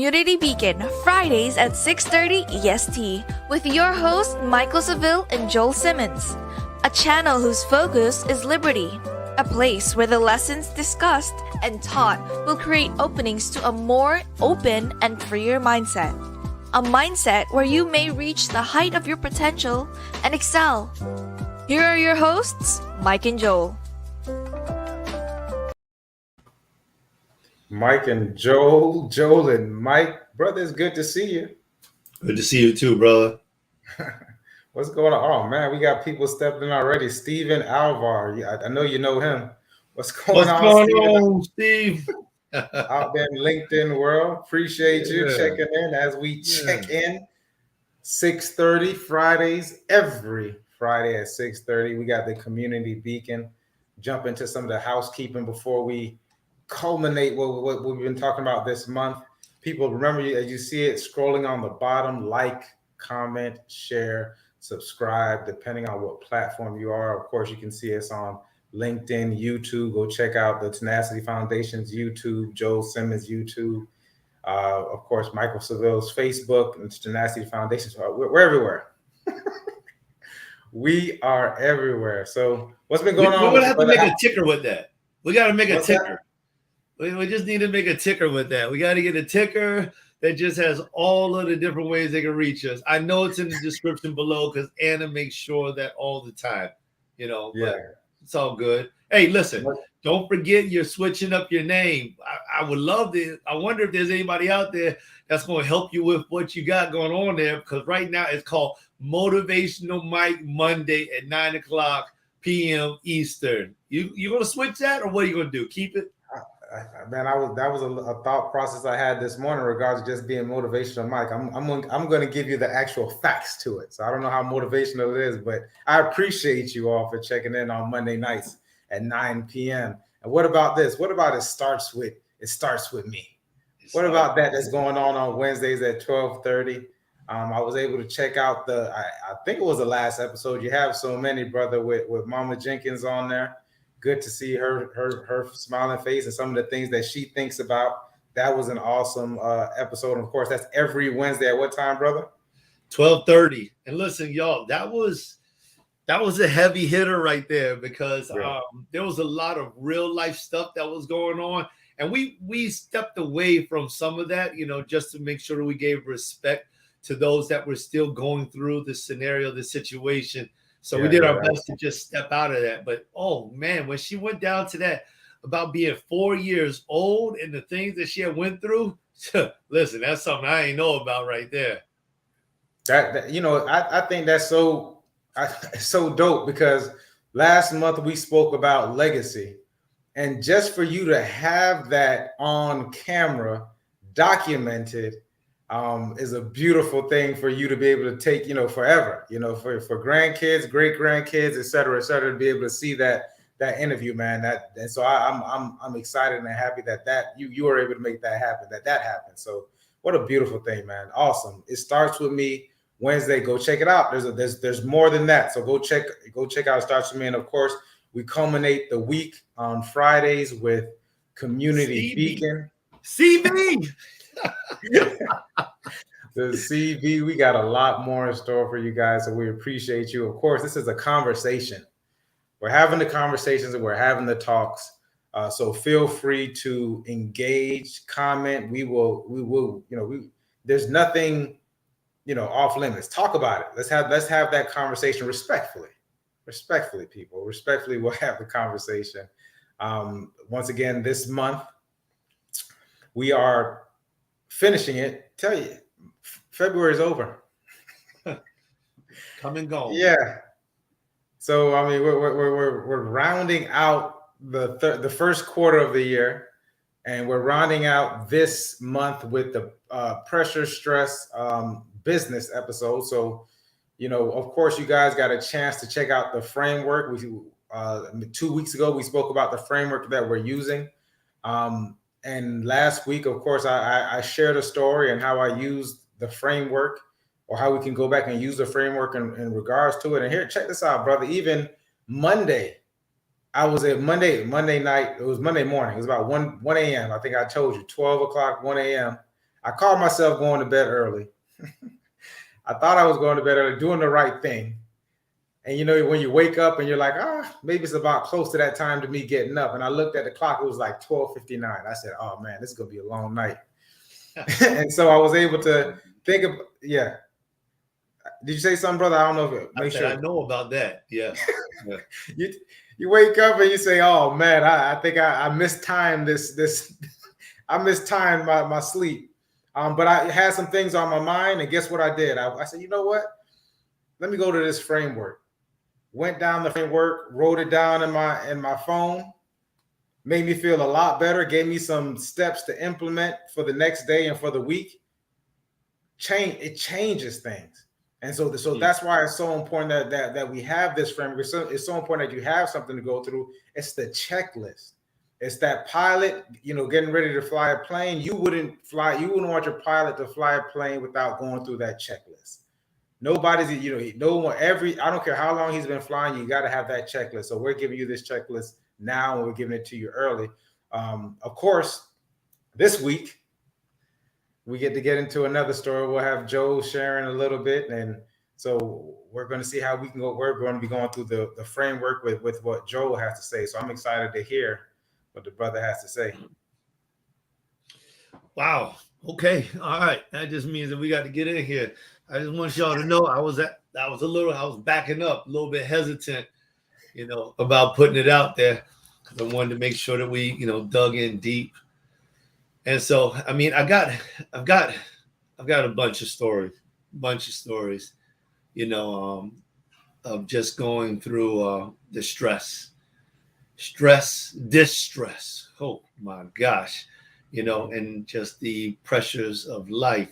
Community Beacon, Fridays at 6:30 EST, with your hosts Michael Seville and Joel Simmons. A channel whose focus is liberty. A place where the lessons discussed and taught will create openings to a more open and freer mindset. A mindset where you may reach the height of your potential and excel. Here are your hosts, Mike and Joel. Mike and Joel, Joel and Mike. Brother, it's good to see you. Good to see you too, brother. What's going on? Oh, man, we got people stepping in already. Steven Alvar. I know you know him. What's going on, Steve? Out there in LinkedIn world. Appreciate you checking in as we check in. 6:30 Fridays, every Friday at 6:30. We got the Community Beacon. Jump into some of the housekeeping before we culminate what we've been talking about this month. People, remember, as you see it scrolling on the bottom, like, comment, share, subscribe, depending on what platform you are. Of course, you can see us on LinkedIn, YouTube. Go check out the Tenacity Foundation's YouTube, Joel Simmons' YouTube. Of course, Michael Seville's Facebook and Tenacity Foundation. So we're everywhere. We are everywhere. So what's been going on? We're going to have to make a ticker with that. We got to make a ticker. We just need to make a ticker with that. We got to get a ticker that just has all of the different ways they can reach us. I know it's in the description below because Anna makes sure that all the time, but it's all good. Hey, listen, don't forget you're switching up your name. I would love to. I wonder if there's anybody out there that's going to help you with what you got going on there, because right now it's called Motivational Mike Monday at 9:00 p.m. Eastern. You going to switch that, or what are you going to do? Keep it? Man, that was a thought process I had this morning in regards to just being motivational, Mike. I'm going to give you the actual facts to it. So I don't know how motivational it is, but I appreciate you all for checking in on Monday nights at 9 p.m. And what about this? What about it starts with me? What about that that's going on Wednesdays at 12:30? I was able to check out I think it was the last episode. You have so many, brother, with Mama Jenkins on there. Good to see her smiling face and some of the things that she thinks about. That was an awesome episode. And of course, that's every Wednesday at what time, brother? 12:30. And listen, y'all, that was a heavy hitter right there, because there was a lot of real life stuff that was going on. And we stepped away from some of that, just to make sure that we gave respect to those that were still going through the scenario, the situation. So we did our best to just step out of that. But, oh, man, when she went down to that about being 4 years old and the things that she had went through, listen, that's something I ain't know about right there. I think that's so dope, because last month we spoke about legacy. And just for you to have that on camera documented is a beautiful thing for you to be able to take, forever, for grandkids, great grandkids, et cetera, to be able to see that interview, man. And so I'm excited and happy that you were able to make that happen, that happened. So what a beautiful thing, man. Awesome. It starts with me Wednesday. Go check it out. There's more than that. So go check out It Starts With Me. And of course, we culminate the week on Fridays with Community Beacon. CV. The CV, we got a lot more in store for you guys, so we appreciate you. Of course, this is a conversation. We're having the conversations and we're having the talks. So feel free to engage, comment. We will, there's nothing, off limits. Talk about it. Let's have that conversation respectfully, people. Respectfully, we'll have the conversation. Once again, this month we are finishing it. Tell you, February is over. Come and go. Yeah. So I mean, we're rounding out the first quarter of the year, and we're rounding out this month with the pressure stress business episode. So, of course, you guys got a chance to check out the framework. 2 weeks ago we spoke about the framework that we're using. And last week, of course, I shared a story and how I used the framework, or how we can go back and use the framework in regards to it. And here, check this out, brother. Even Monday, I was at Monday night. It was Monday morning. It was about 1 a.m. I think I told you, 12 o'clock, 1 a.m. I called myself going to bed early. I thought I was going to bed early, doing the right thing. And you know, when you wake up and you're like, maybe it's about close to that time to me getting up. And I looked at the clock, it was like 12:59. I said, oh man, this is gonna be a long night. And so I was able to think of, yeah. Did you say something, brother? I don't know if it I said, I know about that. Yeah. You wake up and you say, oh man, I think I mistimed this I mistimed my sleep. But I had some things on my mind, and guess what I did? I said, you know what? Let me go to this framework. Went down the framework, wrote it down in my phone, made me feel a lot better, gave me some steps to implement for the next day and for the week. It changes things. And so that's why it's so important that we have this framework. It's so important that you have something to go through. It's the checklist. It's that pilot, getting ready to fly a plane. You wouldn't want your pilot to fly a plane without going through that checklist. Nobody's, no one, I don't care how long he's been flying, you got to have that checklist. So we're giving you this checklist now, and we're giving it to you early. Of course, this week, we get to get into another story. We'll have Joe sharing a little bit. And so we're going to see how we can go. We're going to be going through the framework with what Joe has to say. So I'm excited to hear what the brother has to say. Wow. Okay. All right. That just means that we got to get in here. I just want y'all to know I was backing up, a little bit hesitant, about putting it out there. I wanted to make sure that we, dug in deep. And so, I mean, I've got a bunch of stories, of just going through the distress. Oh my gosh, and just the pressures of life.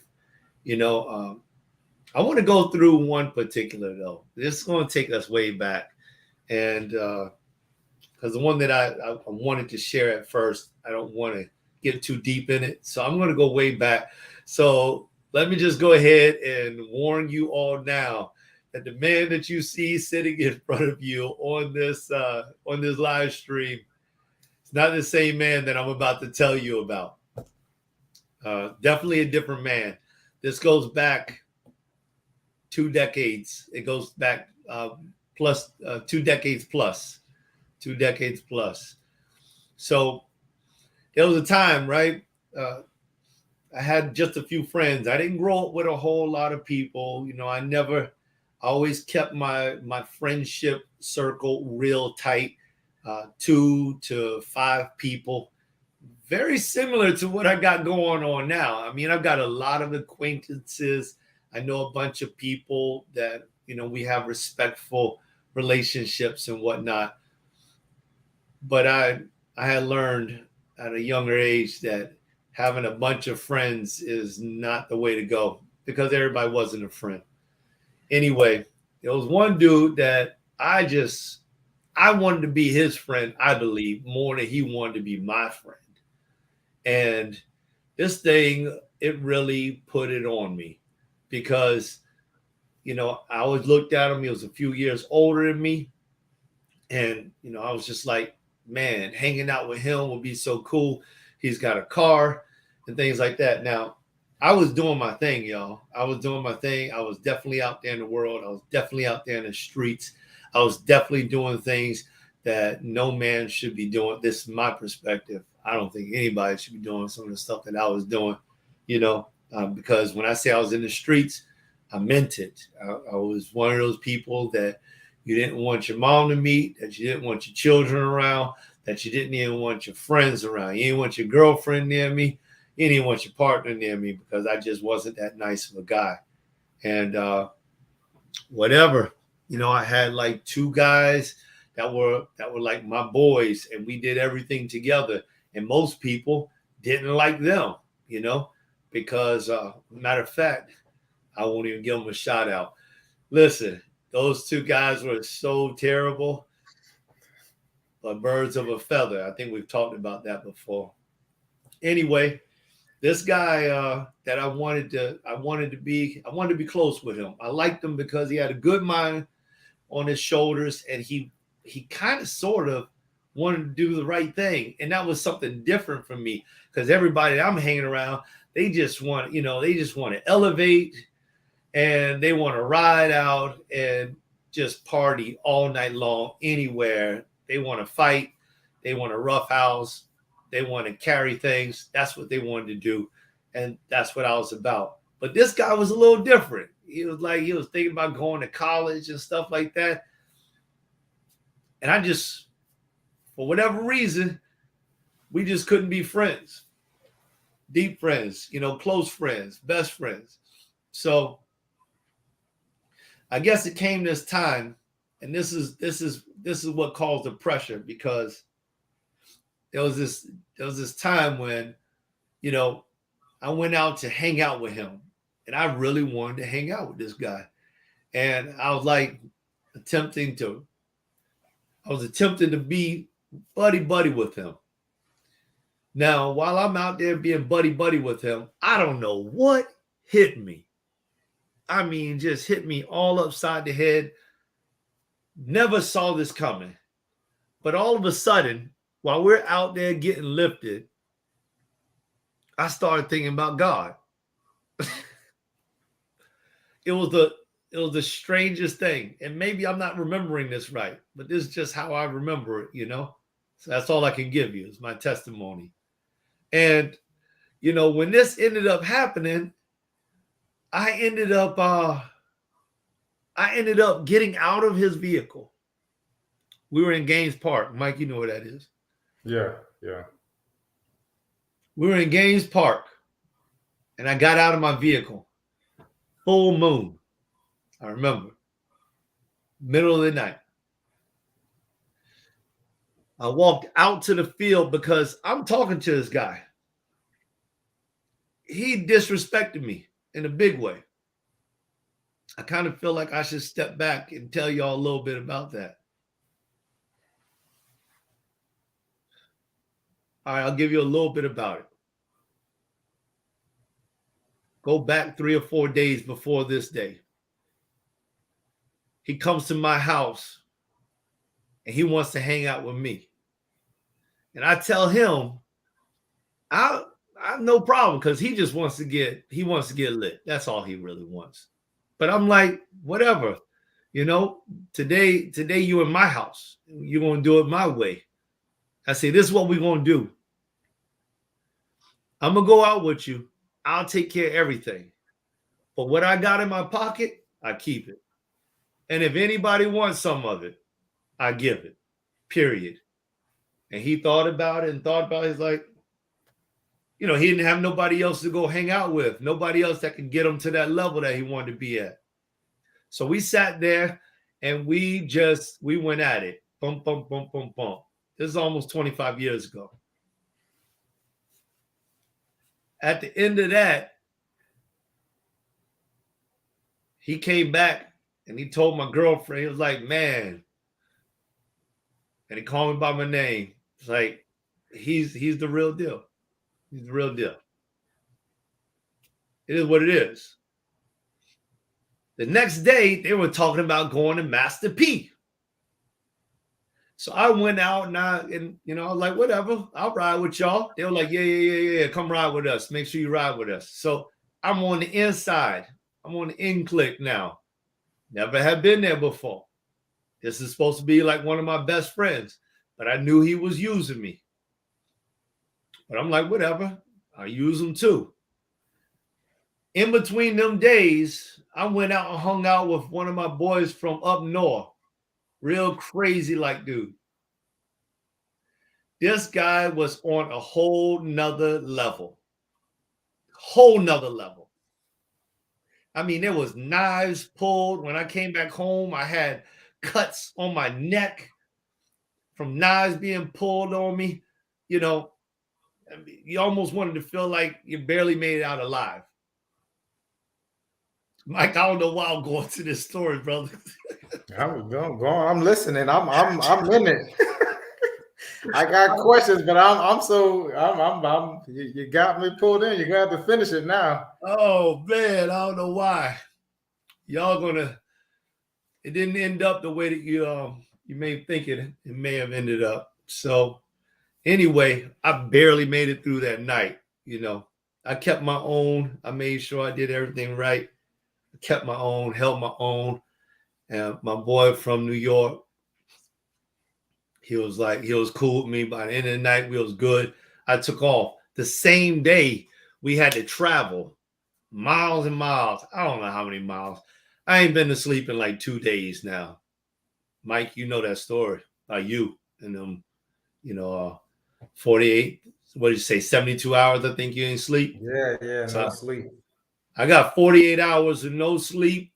I want to go through one particular though. This is going to take us way back, and because the one that I wanted to share at first, I don't want to get too deep in it. So I'm going to go way back. So let me just go ahead and warn you all now that the man that you see sitting in front of you on this live stream is not the same man that I'm about to tell you about. Definitely a different man. This goes back 2 decades. It goes back plus 2 decades plus. 2 decades plus. So there was a time, right? I had just a few friends. I didn't grow up with a whole lot of people. I always kept my friendship circle real tight, 2 to 5 people. Very similar to what I got going on now. I mean, I've got a lot of acquaintances. I know a bunch of people that, we have respectful relationships and whatnot. But I had learned at a younger age that having a bunch of friends is not the way to go, because everybody wasn't a friend. Anyway, there was one dude that I wanted to be his friend, I believe, more than he wanted to be my friend. And this thing, it really put it on me because, I always looked at him. He was a few years older than me. And, I was just like, man, hanging out with him would be so cool. He's got a car and things like that. Now, I was doing my thing, y'all. I was doing my thing. I was definitely out there in the world. I was definitely out there in the streets. I was definitely doing things that no man should be doing. This is my perspective. I don't think anybody should be doing some of the stuff that I was doing, because when I say I was in the streets, I meant it. I was one of those people that you didn't want your mom to meet, that you didn't want your children around, that you didn't even want your friends around. You didn't want your girlfriend near me. You didn't want your partner near me, because I just wasn't that nice of a guy. And whatever, I had like 2 guys that were like my boys, and we did everything together. And most people didn't like them, because matter of fact, I won't even give them a shout out. Listen, those 2 guys were so terrible, but birds of a feather. I think we've talked about that before. Anyway, this guy that I wanted to be close with him. I liked him because he had a good mind on his shoulders, and he kind of sort of wanted to do the right thing. And that was something different from me, because everybody that I'm hanging around, they just want to elevate, and they want to ride out and just party all night long anywhere. They want to fight. They want to roughhouse. They want to carry things. That's what they wanted to do. And that's what I was about. But this guy was a little different. He was thinking about going to college and stuff like that. And I just, for whatever reason, we just couldn't be friends. Deep friends, close friends, best friends. So I guess it came this time, and this is what caused the pressure, because there was this time when, I went out to hang out with him, and I really wanted to hang out with this guy. And I was like attempting to be buddy with him. Now, while I'm out there being buddy with him, I don't know what hit me. I mean, just hit me all upside the head. Never saw this coming. But all of a sudden, while we're out there getting lifted, I started thinking about God. It was the strangest thing. And maybe I'm not remembering this right, but this is just how I remember it, So that's all I can give you is my testimony. And, when this ended up happening, I ended up getting out of his vehicle. We were in Gaines Park. Mike, you know where that is. Yeah. We were in Gaines Park, and I got out of my vehicle. Full moon. I remember. Middle of the night. I walked out to the field because I'm talking to this guy. He disrespected me in a big way. I kind of feel like I should step back and tell y'all a little bit about that. All right, I'll give you a little bit about it. Go back 3 or 4 days before this day. He comes to my house and he wants to hang out with me. And I tell him, I have no problem, because he just wants to get lit. That's all he really wants. But I'm like, whatever, today you in my house. You're going to do it my way. I say, this is what we're going to do. I'm going to go out with you. I'll take care of everything. But what I got in my pocket, I keep it. And if anybody wants some of it, I give it, period. And he thought about it. He's like, he didn't have nobody else to go hang out with, nobody else that could get him to that level that he wanted to be at. So we sat there and we went at it. Bum, bum, bum, bum, bum. This is almost 25 years ago. At the end of that, he came back and he told my girlfriend, he was like, man, and he called me by my name. It's like, he's the real deal. He's the real deal. It is what it is. The next day, they were talking about going to Master P. So I went out and I was like, whatever, I'll ride with y'all. They were like, yeah, come ride with us. Make sure you ride with us. So I'm on the inside. I'm on the in click now. Never have been there before. This is supposed to be like one of my best friends, but I knew he was using me. But I'm like, whatever, I use him too. In between them days, I went out and hung out with one of my boys from up north. Real crazy like dude. This guy was on a whole nother level. I mean, there was knives pulled. When I came back home, I had cuts on my neck from knives being pulled on me. You almost wanted to feel like you barely made it out alive. Mike, I don't know why I'm going to this story, brother. I'm going. I'm listening. I'm in it. I got questions, but you got me pulled in. You're gonna have to finish it now. Oh man, I don't know why. It didn't end up the way that you may think it may have ended up. So anyway, I barely made it through that night. I kept my own. I made sure I did everything right. I kept my own, held my own. And my boy from New York, he was cool with me. By the end of the night, we was good. I took off. The same day, we had to travel miles and miles. I don't know how many miles. I ain't been to sleep in like 2 days now. Mike, you know that story. You and 48, what did you say, 72 hours, I think you ain't sleep? Yeah, So no sleep. I got 48 hours of no sleep,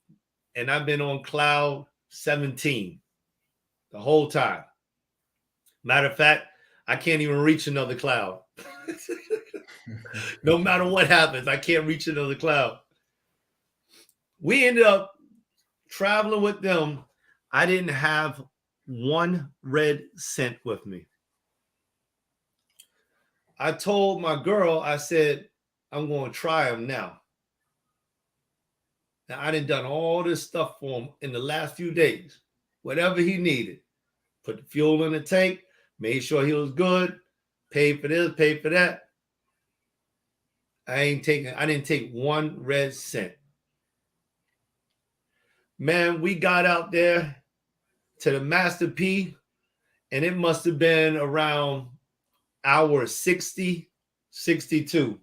and I've been on cloud 17 the whole time. Matter of fact, I can't even reach another cloud. No matter what happens, I can't reach another cloud. We ended up traveling with them. I didn't have one red cent with me. I told my girl, I said, I'm going to try him now. Now, I done all this stuff for him in the last few days. Whatever he needed. Put the fuel in the tank, made sure he was good, paid for this, paid for that. I didn't take one red cent. Man, we got out there to the Master P, and it must have been around hour 60, 62.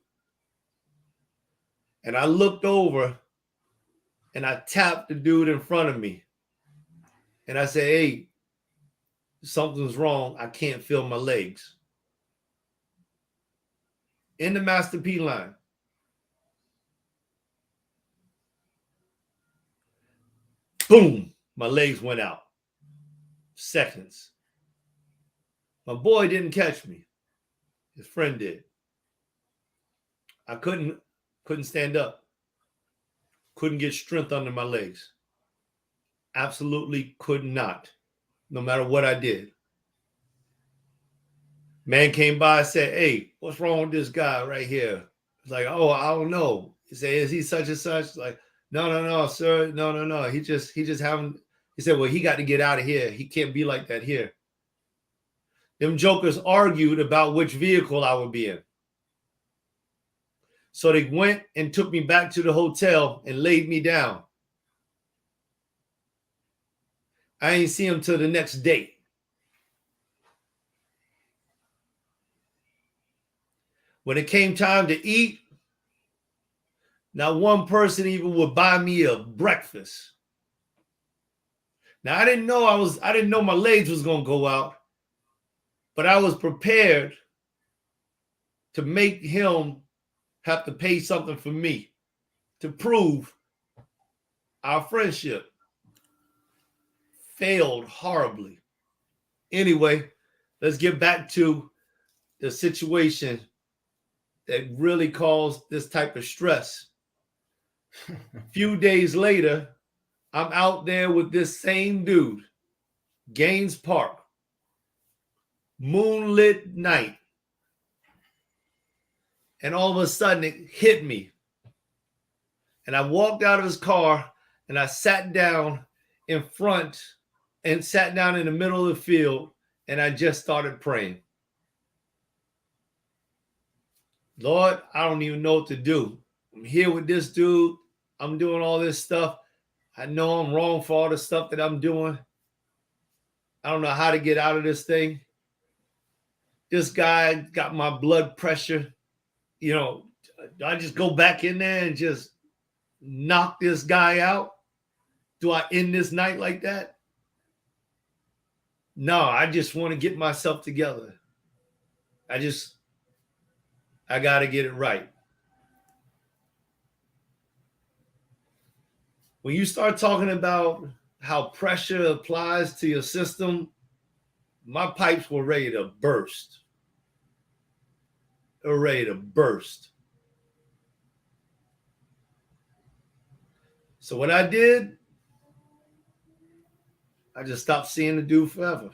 And I looked over and I tapped the dude in front of me. And I said, hey, something's wrong. I can't feel my legs. In the Master P line. Boom, my legs went out. Seconds. My boy didn't catch me. His friend did. I couldn't stand up. Couldn't get strength under my legs. Absolutely could not, no matter what I did. Man came by and said, hey, what's wrong with this guy right here? It's like, oh, I don't know. He said, is he such and such? Like, no, sir. No. He said, well, he got to get out of here. He can't be like that here. Them jokers argued about which vehicle I would be in. So they went and took me back to the hotel and laid me down. I ain't see him till the next day. When it came time to eat, not one person even would buy me a breakfast. Now I didn't know my legs was gonna go out, but I was prepared to make him have to pay something for me to prove our friendship. Failed horribly. Anyway, let's get back to the situation that really caused this type of stress. A few days later, I'm out there with this same dude, Gaines Park, moonlit night. And all of a sudden it hit me. And I walked out of his car and I sat down in front and sat down in the middle of the field and I just started praying. Lord, I don't even know what to do. I'm here with this dude. I'm doing all this stuff. I know I'm wrong for all the stuff that I'm doing. I don't know how to get out of this thing. This guy got my blood pressure. You know, do I just go back in there and just knock this guy out? Do I end this night like that? No, I just want to get myself together. I got to get it right. When you start talking about how pressure applies to your system, my pipes were ready to burst. They were ready to burst. So what I did, I just stopped seeing the dude forever.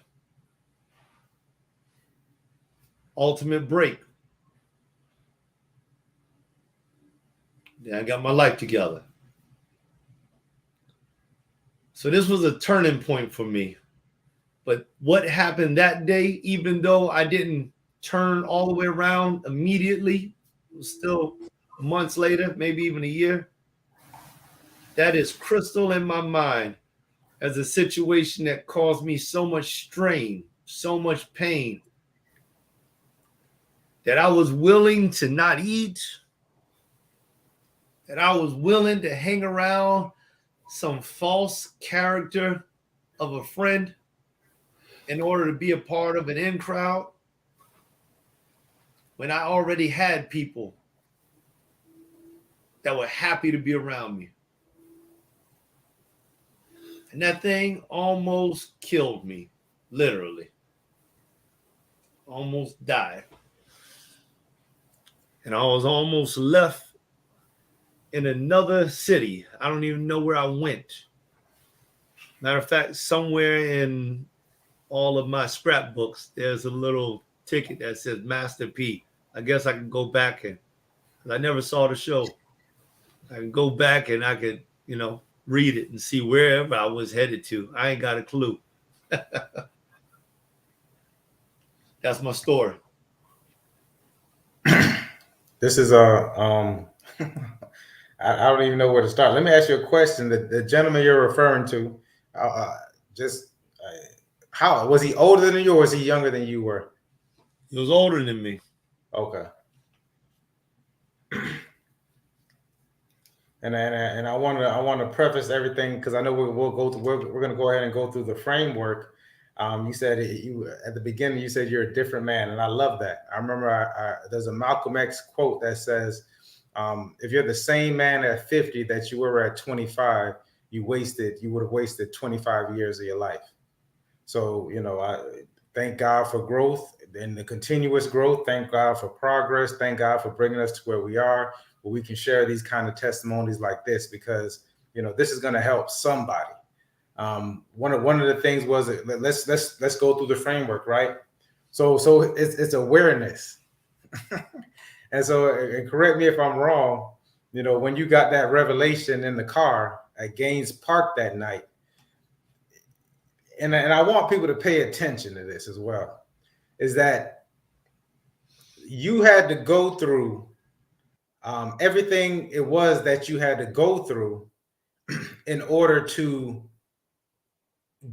Ultimate break. Then I got my life together. So this was a turning point for me. But what happened that day, even though I didn't turn all the way around immediately, it was still months later, maybe even a year, that is crystal in my mind as a situation that caused me so much strain, so much pain, that I was willing to not eat, that I was willing to hang around some false character of a friend in order to be a part of an in crowd, when I already had people that were happy to be around me. And that thing almost killed me, literally. Almost died. And I was almost left in another city. I don't even know where I went. Matter of fact, somewhere in all of my scrapbooks, there's a little ticket that says Master P. I guess I can go back and I never saw the show. I can go back and I could, read it and see wherever I was headed to. I ain't got a clue. That's my story. This is I don't even know where to start. Let me ask you a question. The gentleman you're referring to, how was he older than you, or was he younger than you were? He was older than me. Okay. And I want to preface everything because I know we're going to go ahead and go through the framework. You said at the beginning, you said you're a different man, and I love that. I remember there's a Malcolm X quote that says, if you're the same man at 50 that you were at 25, you would have wasted 25 years of your life. So, I thank God for growth and the continuous growth. Thank God for progress. Thank God for bringing us to where we are, where we can share these kind of testimonies like this, because, this is going to help somebody. One of the things was, let's go through the framework, right? So it's awareness. And so, and correct me if I'm wrong, when you got that revelation in the car at Gaines Park that night, and I want people to pay attention to this as well, is that you had to go through everything it was that you had to go through in order to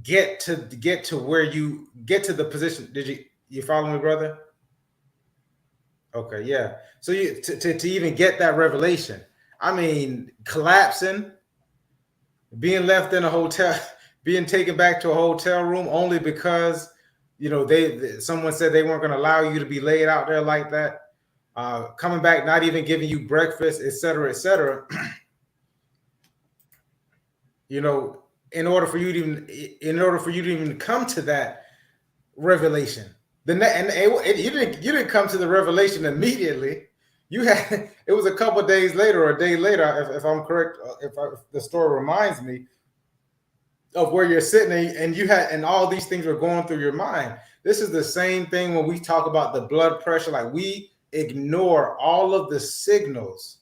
get to where you get to the position. Did you follow me, brother? Okay, yeah. So you to even get that revelation, I mean, collapsing, being left in a hotel, being taken back to a hotel room only because someone said they weren't going to allow you to be laid out there like that. Coming back, not even giving you breakfast, et cetera, et cetera. In order for you to even come to that revelation, you didn't come to the revelation immediately. It was a couple of days later or a day later, if I'm correct, if the story reminds me of where you're sitting and all these things were going through your mind. This is the same thing when we talk about the blood pressure. Like, we ignore all of the signals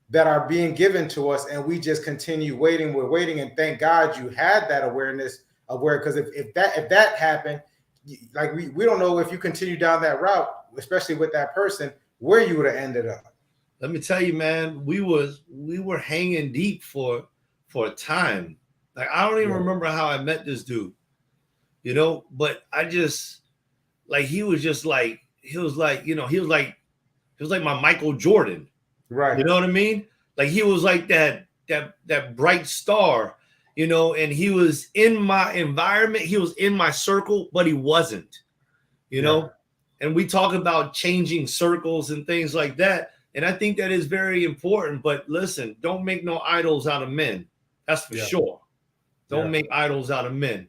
that are being given to us, and we just continue waiting. We're waiting, and thank God you had that awareness because if that happened, like we don't know if you continue down that route, especially with that person, where you would have ended up. Let me tell you, man, we were hanging deep for a time. Like, I don't even remember how I met this dude, but I just, like, he was like my Michael Jordan. Right. You know what I mean? Like, he was like that bright star, and he was in my environment. He was in my circle, but he wasn't, and we talk about changing circles and things like that. And I think that is very important, but listen, don't make no idols out of men. That's for sure. Don't make idols out of men.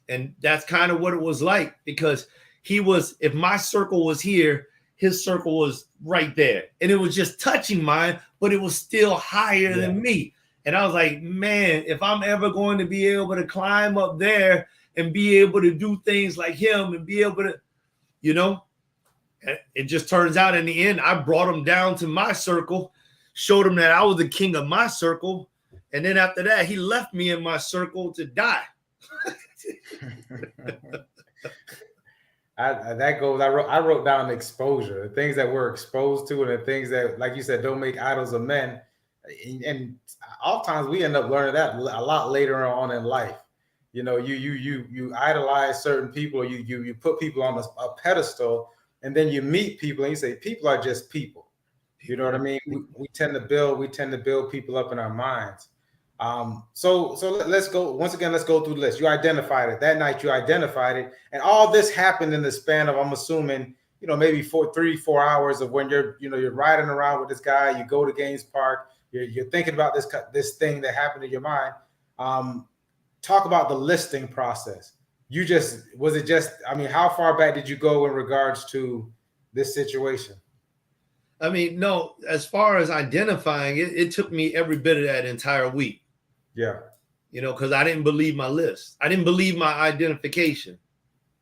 And that's kind of what it was like, because if my circle was here, his circle was right there. And it was just touching mine, but it was still higher than me. And I was like, man, if I'm ever going to be able to climb up there and be able to do things like him and be able to, it just turns out in the end, I brought him down to my circle, showed him that I was the king of my circle. And then after that, he left me in my circle to die. That goes. I wrote down exposure, the things that we're exposed to, and the things that, like you said, don't make idols of men. And oftentimes we end up learning that a lot later on in life. You idolize certain people, or you put people on a pedestal, and then you meet people and you say people are just people. You know what I mean? We tend to build people up in our minds. So let's go once again. Let's go through the list. You identified it that night. You identified it, and all this happened in the span of, I'm assuming, maybe 3-4 hours of when you're riding around with this guy. You go to Gaines Park. You're thinking about this thing that happened in your mind. Talk about the listing process. How far back did you go in regards to this situation? I mean, no, as far as identifying it, it took me every bit of that entire week. Yeah. Because I didn't believe my list. I didn't believe my identification.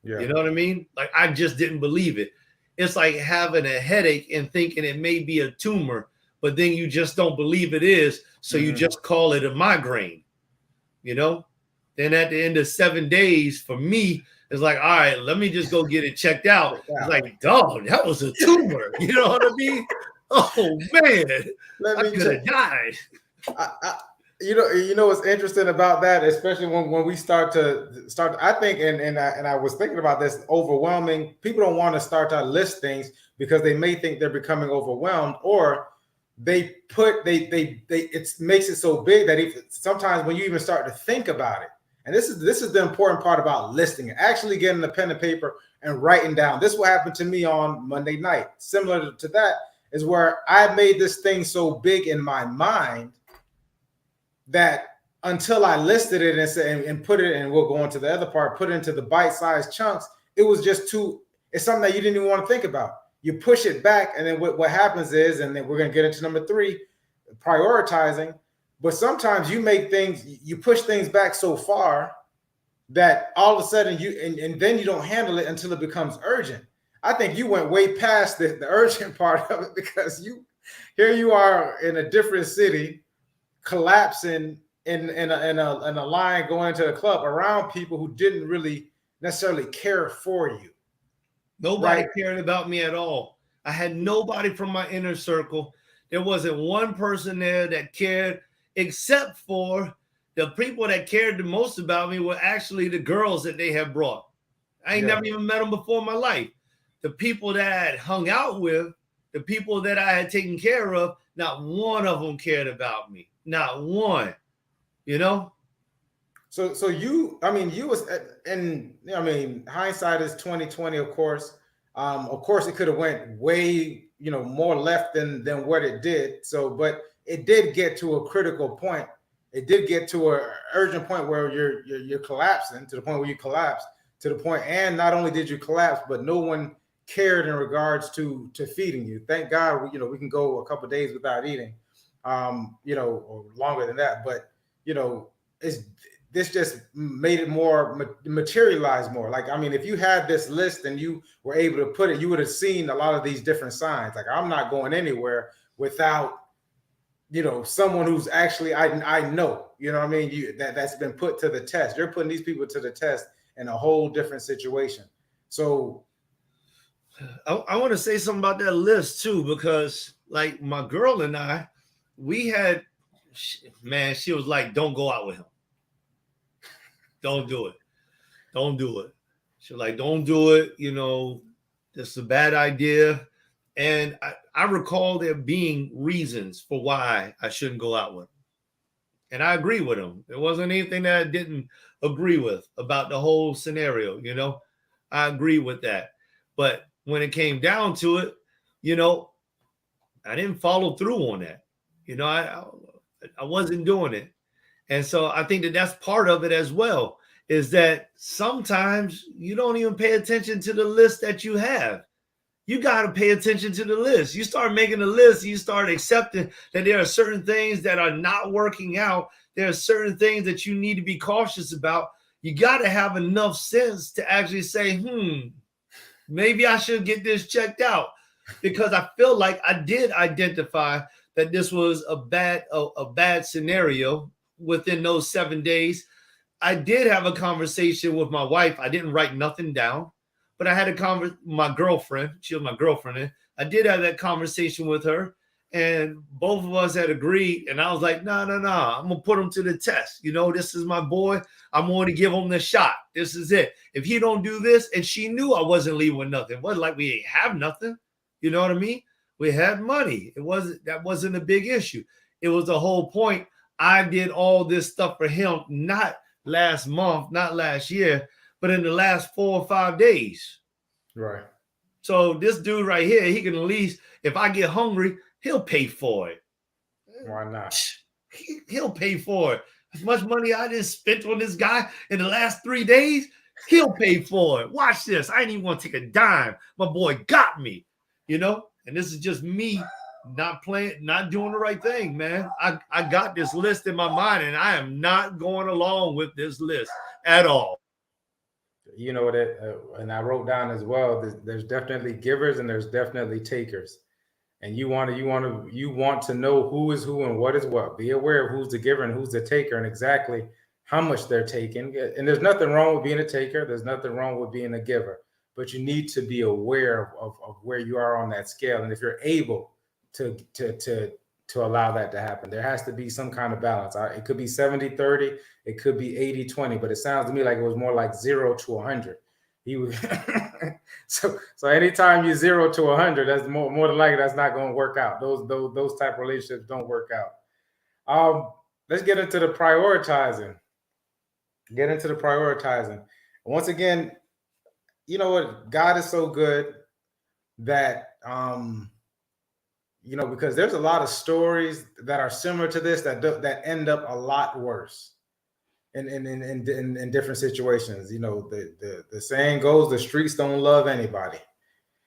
Yeah. You know what I mean? Like, I just didn't believe it. It's like having a headache and thinking it may be a tumor, but then you just don't believe it is. So you just call it a migraine, Then at the end of 7 days, for me, it's like, all right, let me just go get it checked out. It's like, dog, that was a tumor. You know what I mean? Oh, man. I could have died. What's interesting about that, especially when we start, I think, and I was thinking about this, overwhelming. People don't want to start to list things because they may think they're becoming overwhelmed, or it makes it so big that sometimes when you even start to think about it. And this is the important part about listing it, actually getting a pen and paper and writing down. This will happen to me on Monday night. Similar to that is where I made this thing so big in my mind that until I listed it and put it, and we'll go on to the other part, put it into the bite-sized chunks, it was just it's something that you didn't even want to think about. You push it back, and then what happens is, and then we're going to get into number 3, prioritizing. But sometimes you push things back so far that all of a sudden and then you don't handle it until it becomes urgent. I think you went way past the urgent part of it, because here you are in a different city, collapsing in a line going to a club around people who didn't really necessarily care for you. Nobody cared about me at all. I had nobody from my inner circle. There wasn't one person there that cared, except for the people that cared the most about me were actually the girls that they had brought. I ain't never even met them before in my life. The people that I had hung out with, the people that I had taken care of, not one of them cared about me. Not one, So you was, and hindsight is 20/20, of course. Of course, it could have went way, more left than what it did. So, but it did get to a critical point. It did get to an urgent point where you're collapsing, to the point where you collapsed, to the point, and not only did you collapse, but no one cared in regards to feeding you. Thank God, we can go a couple of days without eating, or longer than that. But this just made it more materialize more. Like, if you had this list and you were able to put it, you would have seen a lot of these different signs. Like, I'm not going anywhere without, someone who's actually, I know, that's been put to the test. You're putting these people to the test in a whole different situation. So I want to say something about that list too, because like my girl and I, we had, she was like, don't go out with him. Don't do it. Don't do it. She was like, don't do it. This is a bad idea. And I recall there being reasons for why I shouldn't go out with him. And I agree with him. There wasn't anything that I didn't agree with about the whole scenario. I agree with that. But when it came down to it, I didn't follow through on that. I wasn't doing it. And so I think that's part of it as well, is that sometimes you don't even pay attention to the list that you have. You got to pay attention to the list. You start making a list, you start accepting that there are certain things that are not working out. There are certain things that you need to be cautious about. You got to have enough sense to actually say, maybe I should get this checked out, because I feel like I did identify that this was a bad scenario within those 7 days. I did have a conversation with my wife. I didn't write nothing down, But I had a my girlfriend. She was my girlfriend. And I did have that conversation with her. And both of us had agreed. And I was like, no. I'm going to put him to the test. You know, this is my boy. I'm going to give him the shot. This is it. If he don't do this, and she knew I wasn't leaving with nothing. It wasn't like we ain't have nothing. You know what I mean? We had money. That wasn't a big issue. It was the whole point. I did all this stuff for him, not last month, not last year, but in the last 4 or 5 days. Right. So this dude right here, he can at least, if I get hungry, he'll pay for it. Why not? He'll pay for it. As much money I just spent on this guy in the last 3 days, he'll pay for it. Watch this. I ain't even want to take a dime. My boy got me, you know? And this is just me not doing the right thing, man. I got this list in my mind, and I am not going along with this list at all. You know that, and I wrote down as well. There's definitely givers and there's definitely takers, and you want to know who is who and what is what. Be aware of who's the giver and who's the taker, and exactly how much they're taking. And there's nothing wrong with being a taker. There's nothing wrong with being a giver, but you need to be aware of where you are on that scale, and if you're able to allow that to happen. There has to be some kind of balance. It could be 70-30, it could be 80-20, but it sounds to me like it was more like 0 to 100. He was so anytime you 0 to 100, that's more than likely that's not going to work out. Those type of relationships don't work out. Let's get into the prioritizing. Once again, you know what? God is so good that you know, because there's a lot of stories that are similar to this that end up a lot worse in different situations. You know, the saying goes, the streets don't love anybody.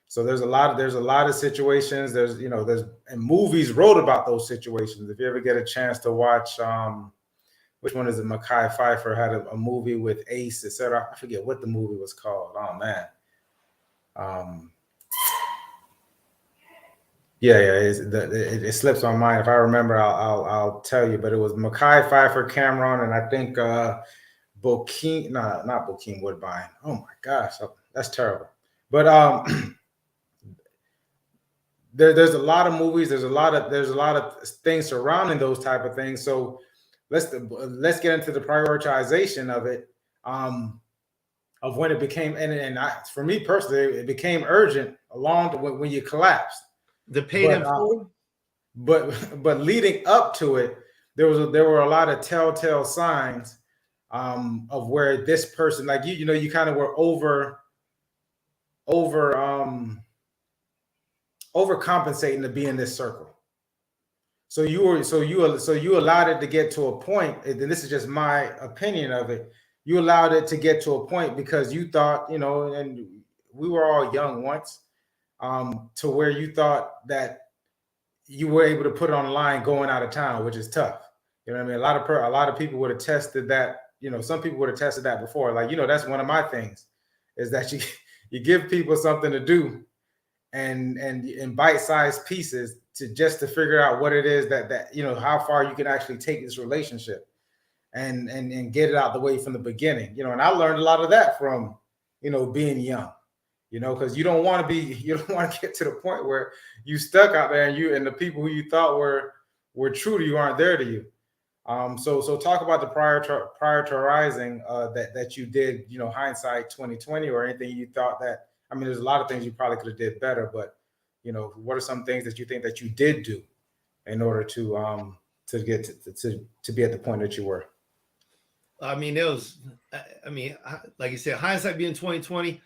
So there's a lot of situations. And movies wrote about those situations. If you ever get a chance to watch, which one is it? Mekhi Phifer had a movie with Ace, etc. I forget what the movie was called. Oh man. Yeah, it slips my mind. If I remember, I'll tell you. But it was Mekhi Phifer, Cameron, and I think Bokeem. No, not Bokeem Woodbine. Oh my gosh, that's terrible. But there's a lot of movies. There's a lot of things surrounding those type of things. So let's get into the prioritization of it. Of when it became for me personally, it became urgent when you collapsed. The pay in full? But leading up to it, there were a lot of telltale signs of where this person, like you kind of were overcompensating to be in this circle. So you allowed it to get to a point, and this is just my opinion of it. You allowed it to get to a point because you thought, and we were all young once. To where you thought that you were able to put it on the line going out of town, which is tough. You know what I mean? A lot of people would have tested that. Some people would have tested that before. Like, that's one of my things, is that you give people something to do, and in bite-sized pieces to figure out what it is that how far you can actually take this relationship, and get it out the way from the beginning. And I learned a lot of that from being young. Because you don't want to get to the point where you stuck out there and the people who you thought were true to you aren't there to you. So talk about the prioritizing that you did, hindsight 2020, or anything you thought that, there's a lot of things you probably could have did better, but what are some things that you think that you did do in order to get to be at the point that you were? Like you said, hindsight being 2020.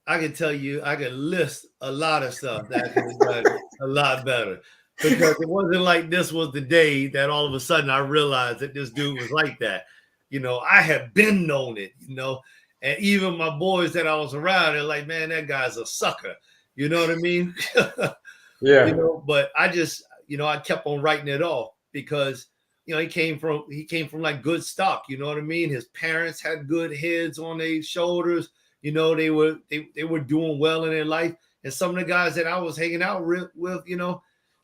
I can tell you, I could list a lot of stuff that could have done a lot better, because it wasn't like this was the day that all of a sudden I realized that this dude was like that. I had been known it, and even my boys that I was around, they're like, man, that guy's a sucker. You know what I mean? Yeah. But I just, I kept on writing it off because, he came from like good stock. You know what I mean? His parents had good heads on their shoulders. They were doing well in their life. And some of the guys that I was hanging out with,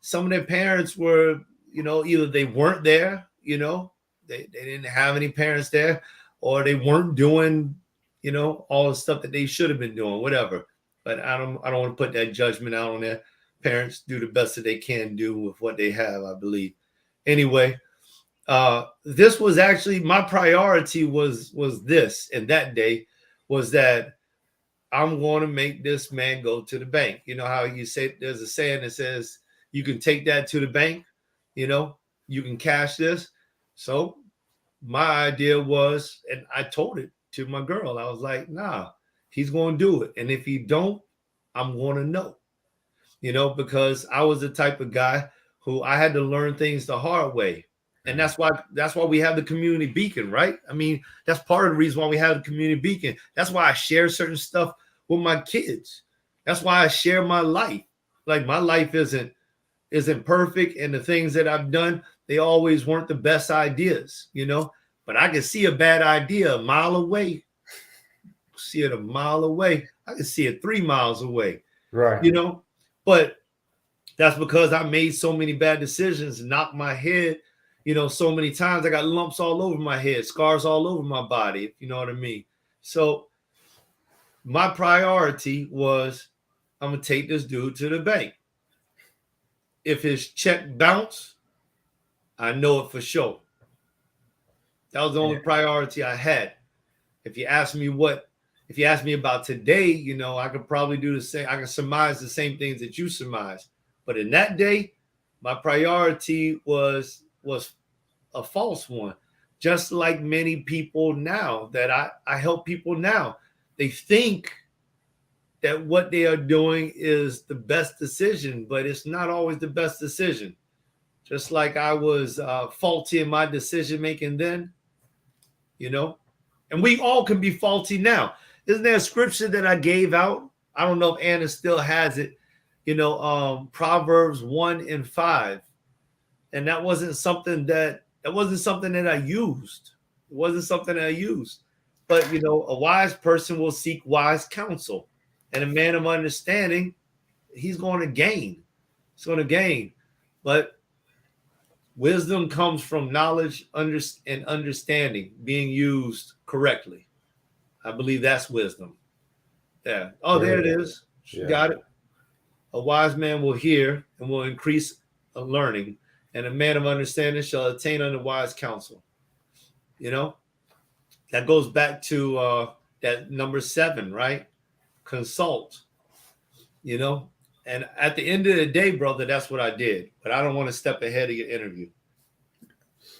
some of their parents were, either they weren't there, they didn't have any parents there, or they weren't doing you know, all the stuff that they should have been doing, whatever. But I don't want to put that judgment out on their parents. Do the best that they can do with what they have, I believe. Anyway, this was actually my priority was this, and that day was that I'm going to make this man go to the bank. You know how you say there's a saying that says you can take that to the bank, you know, you can cash this. So my idea was, and I told it to my girl, I was like, nah, he's going to do it. And if he don't, I'm going to know, you know, because I was the type of guy who I had to learn things the hard way. And that's why we have the community beacon, right? I mean, that's part of the reason why we have the community beacon. That's why I share certain stuff with my kids. That's why I share my life. Like my life isn't perfect, and the things that I've done, they always weren't the best ideas, you know. But I can see a bad idea a mile away. See it a mile away. I can see it 3 miles away. Right. You know, but that's because I made so many bad decisions, knocked my head, you know, so many times. I got lumps all over my head, scars all over my body, if you know what I mean. So my priority was, I'm going to take this dude to the bank. If his check bounced, I know it for sure. That was the only priority I had. If you ask me about today, you know, I could probably do the same. I can surmise the same things that you surmise. But in that day, my priority was a false one. Just like many people now that I help people now, they think that what they are doing is the best decision, but it's not always the best decision. Just like I was faulty in my decision making then, you know, and we all can be faulty now. Isn't there a scripture that I gave out? I don't know if Anna still has it, you know, Proverbs 1:5. And that wasn't something that I used. It wasn't something that I used. But, you know, a wise person will seek wise counsel. And a man of understanding, he's going to gain. He's going to gain. But wisdom comes from knowledge and understanding being used correctly. I believe that's wisdom. Yeah. Oh, there it is. Yeah. Got it. A wise man will hear and will increase learning, and a man of understanding shall attain unto wise counsel. You know, that goes back to that number 7, right? Consult. You know, and at the end of the day, brother, that's what I did. But I don't want to step ahead of your interview.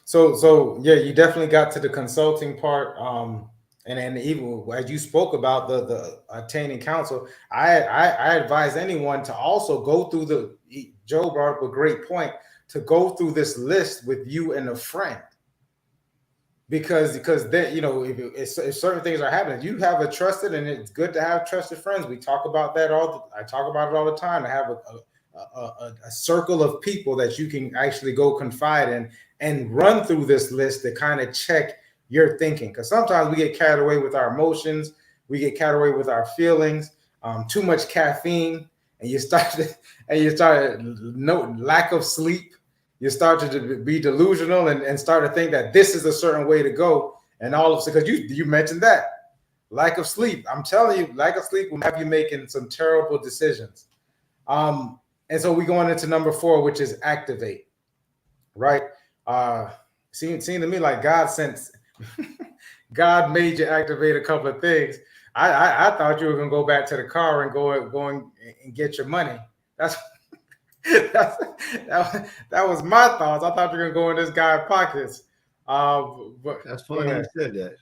So yeah, you definitely got to the consulting part. And even as you spoke about the attaining counsel, I advise anyone to also go through Joe brought up a great point, to go through this list with you and a friend. Because then, you know, if certain things are happening, you have a trusted, and it's good to have trusted friends. We talk about that I talk about it all the time. To have a circle of people that you can actually go confide in and run through this list to kind of check your thinking. Because sometimes we get carried away with our emotions, we get carried away with our feelings, too much caffeine, and you start lack of sleep. You start to be delusional and start to think that this is a certain way to go. And all of a sudden, because you mentioned that lack of sleep. I'm telling you, lack of sleep will have you making some terrible decisions. And so we're going into number 4, which is activate. Right? Seemed to me like God made you activate a couple of things. I thought you were gonna go back to the car and go and get your money. That was my thoughts. I thought you were gonna go in this guy's pockets. But that's funny you said that.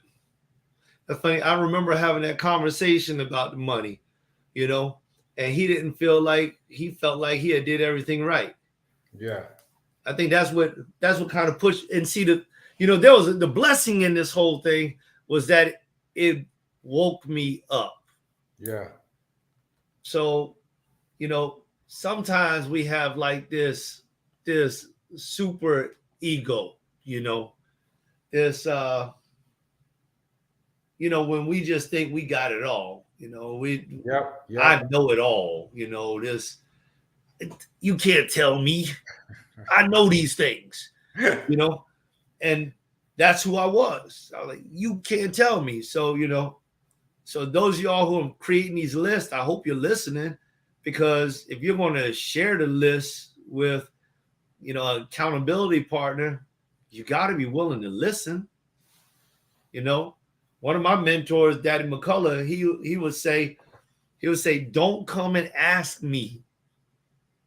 That's funny. I remember having that conversation about the money, you know, and he felt like he had did everything right. Yeah. I think that's what kind of pushed, and see there was the blessing in this whole thing was that it woke me up. Yeah. So, you know, sometimes we have like this super ego, you know, this, you know, when we just think we got it all, you know, I know it all, you know, you can't tell me. I know these things, you know, and that's who I was. I was like, you can't tell me. So, you know, So those of y'all who are creating these lists, I hope you're listening, because if you're going to share the list with, you know, an accountability partner, you got to be willing to listen. You know, one of my mentors, Daddy McCullough, he would say, don't come and ask me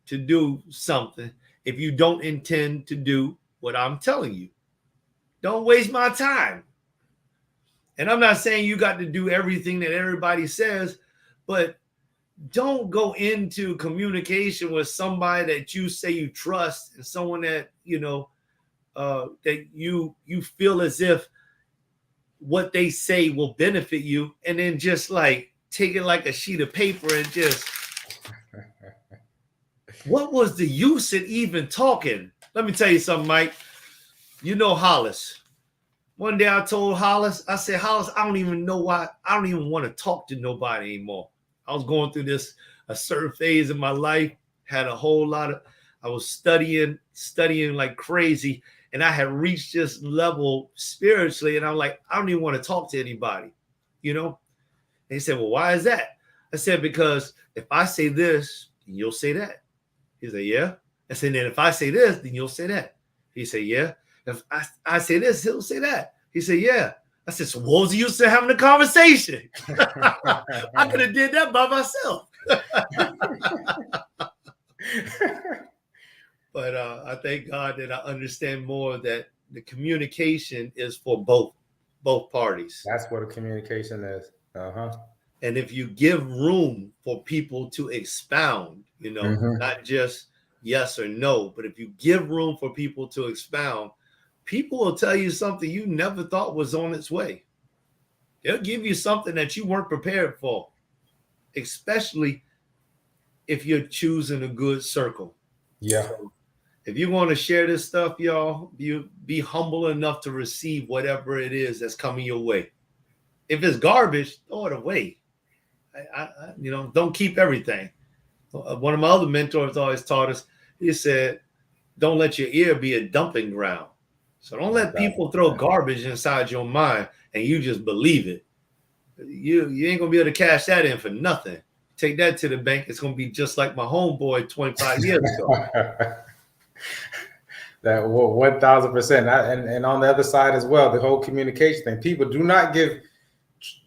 to do something if you don't intend to do what I'm telling you. Don't waste my time. And I'm not saying you got to do everything that everybody says, but don't go into communication with somebody that you say you trust and someone that, you know, that you feel as if what they say will benefit you, and then just like take it like a sheet of paper and just, what was the use in even talking? Let me tell you something, Mike. You know Hollis. One day I told Hollis, I said, Hollis, I don't even know why. I don't even want to talk to nobody anymore. I was going through a certain phase of my life, had a whole lot of, I was studying like crazy. And I had reached this level spiritually. And I'm like, I don't even want to talk to anybody, you know? And he said, well, why is that? I said, because if I say this, then you'll say that. He said, yeah. I said, then if I say this, then you'll say that. He said, yeah. If I say this, he'll say that. He said, yeah. I said, so what was the use of having a conversation? I could have did that by myself. But I thank God that I understand more that the communication is for both parties. That's what a communication is. Uh-huh. And if you give room for people to expound, you know, not just yes or no, but if you give room for people to expound, people will tell you something you never thought was on its way. They'll give you something that you weren't prepared for, especially if you're choosing a good circle. Yeah. So if you want to share this stuff, y'all, you be humble enough to receive whatever it is that's coming your way. If it's garbage, throw it away. You know, don't keep everything. One of my other mentors always taught us, he said, don't let your ear be a dumping ground. So don't let people throw garbage inside your mind and you just believe it. You ain't going to be able to cash that in for nothing. Take that to the bank. It's going to be just like my homeboy 25 years ago. That 1,000%. And on the other side as well, the whole communication thing. People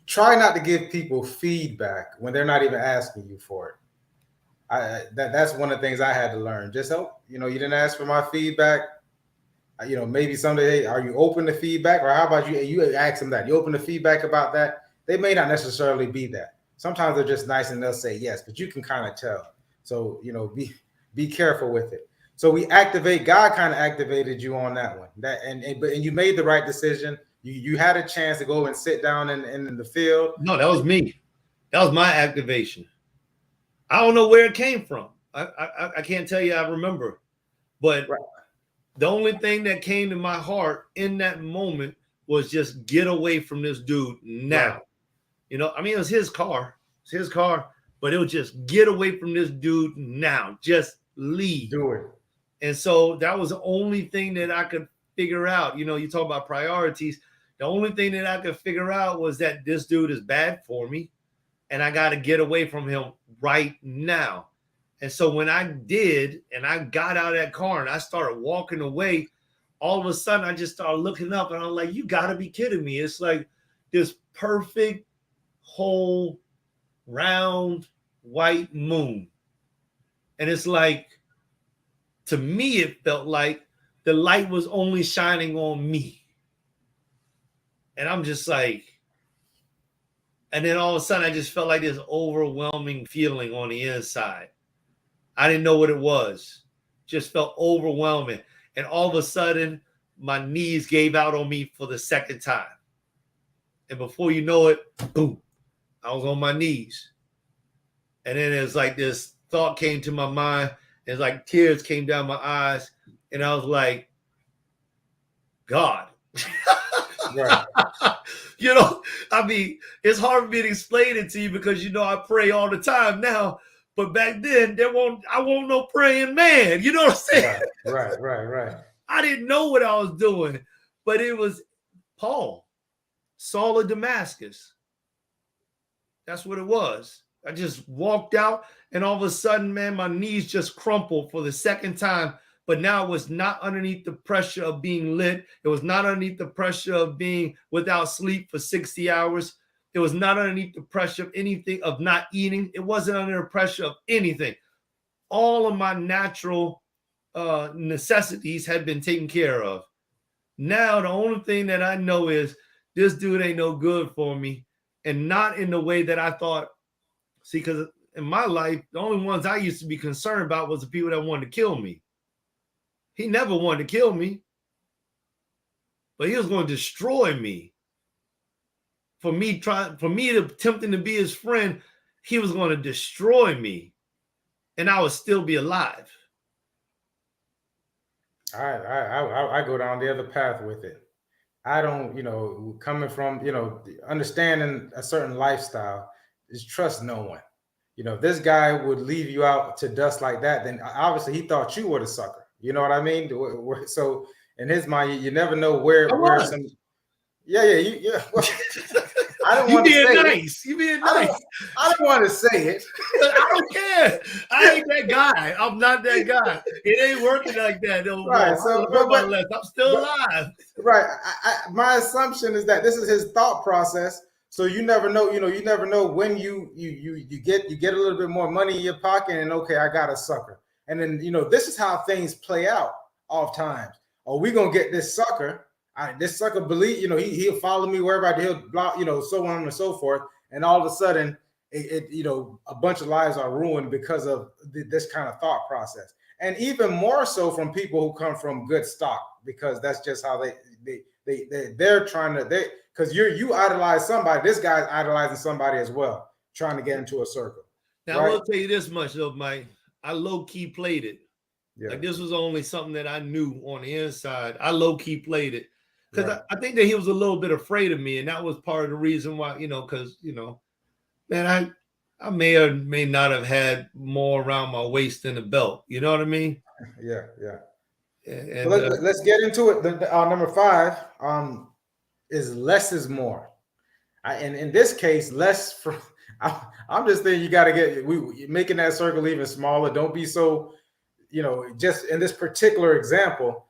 try not to give people feedback when they're not even asking you for it. That's one of the things I had to learn. Just help, you know, you didn't ask for my feedback. You know, maybe someday, hey, are you open to feedback? Or how about you ask them that? You open to feedback about that? They may not necessarily be that. Sometimes they're just nice and they'll say yes, but you can kind of tell. So, you know, be careful with it. So God kind of activated you on that one. And you made the right decision. You had a chance to go and sit down in the field. No, that was me. That was my activation. I don't know where it came from. I can't tell you I remember. But the only thing that came to my heart in that moment was just get away from this dude now. Right. You know, I mean, it was his car. It's his car. But it was just get away from this dude now. Just leave. Do it. And so that was the only thing that I could figure out. You know, you talk about priorities. The only thing that I could figure out was that this dude is bad for me and I got to get away from him right now. And so when I did, and I got out of that car and I started walking away, all of a sudden I just started looking up and I'm like, you got to be kidding me. It's like this perfect, whole, round, white moon. And it's like, to me, it felt like the light was only shining on me. And I'm just like, and then all of a sudden I just felt like this overwhelming feeling on the inside. I didn't know what it was. Just felt overwhelming. And all of a sudden, my knees gave out on me for the second time. And before you know it, boom, I was on my knees. And then it's like this thought came to my mind. It's like tears came down my eyes. And I was like, God. Right. You know, I mean, it's hard for me to explain it to you because, you know, I pray all the time now. But back then, I won't no praying man. You know what I'm saying? Right. I didn't know what I was doing. But it was Paul, Saul of Damascus. That's what it was. I just walked out, and all of a sudden, man, my knees just crumpled for the second time. But now it was not underneath the pressure of being lit. It was not underneath the pressure of being without sleep for 60 hours. It was not underneath the pressure of anything, of not eating. It wasn't under the pressure of anything. All of my natural necessities had been taken care of. Now, the only thing that I know is this dude ain't no good for me, and not in the way that I thought. See, because in my life, the only ones I used to be concerned about was the people that wanted to kill me. He never wanted to kill me, but he was going to destroy me. For me attempting to be his friend, he was going to destroy me, and I would still be alive. I go down the other path with it. I don't, coming from, understanding a certain lifestyle is trust no one. If this guy would leave you out to dust like that, then obviously he thought you were the sucker. You know what I mean? So in his mind, you never know where some. Yeah. Well, I don't want to say nice. You being nice. I don't want to say it. I don't care. I ain't that guy. I'm not that guy. It ain't working like that. No, right. So, I'm still alive. Right. My assumption is that this is his thought process. So you never know. You never know when you get a little bit more money in your pocket, and okay, I got a sucker. And then this is how things play out oftentimes. Oh, we gonna get this sucker. This sucker believe, he'll follow me wherever he'll block, so on and so forth. And all of a sudden, a bunch of lives are ruined because of this kind of thought process. And even more so from people who come from good stock, because that's just how they're trying to, because you idolize somebody. This guy's idolizing somebody as well, trying to get into a circle. Now, right? I will tell you this much, though, Mike. I low-key played it. Yeah. Like this was only something that I knew on the inside. I low-key played it. Because right. I think that he was a little bit afraid of me, and that was part of the reason why, because, man, I may or may not have had more around my waist than a belt. You know what I mean? Yeah. And, let's get into it. Number 5 is less is more. And in this case, less. I'm just thinking you got to get making that circle even smaller. Don't be so, just in this particular example.